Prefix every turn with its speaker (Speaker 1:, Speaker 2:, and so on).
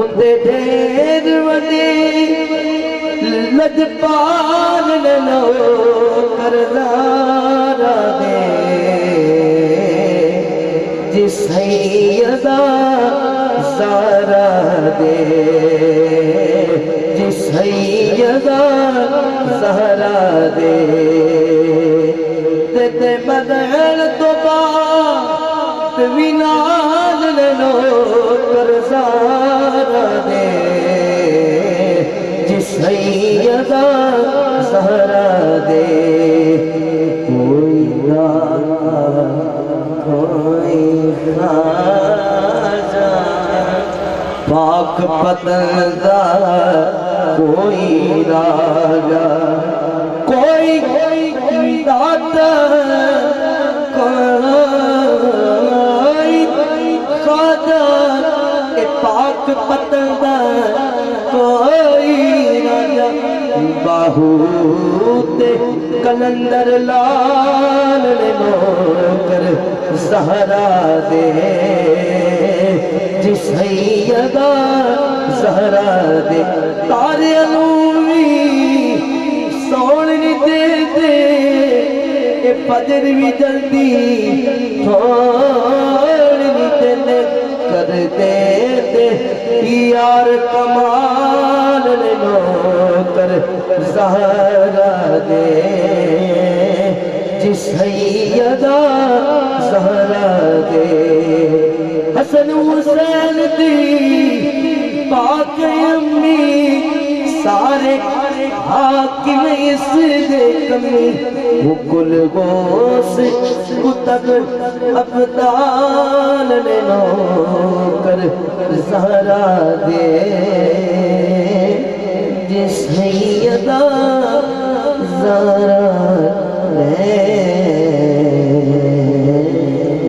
Speaker 1: ہندے ڈھیر ودی لجپال نو کردارا دے جی سیدہ زہرا دے جی سیدہ زہرا دے تے بدل تو بات وینال نو کرزارا دے جی سیدہ زہرا دے کوئی راہ کوئی خواجہ پاک پتندہ کوئی راجہ کوئی داتا کوئی خواجہ پاک پتندہ کوئی راجہ باہو تے کلندر لال نوکر زہرا دے جی سیدہ زہرا دے تارے علومی سونی دے دے اے فجر بھی جلدی تھوڑی دے کر دے دے یار کمال نوکر زہرا دے جی سیدہ زہرا دے حسن حسین دی پاک امی سارے حاکم اس دے کمی وہ کل گوس کتب ابدال نوکر زہرا دے جی سیدہ زہرا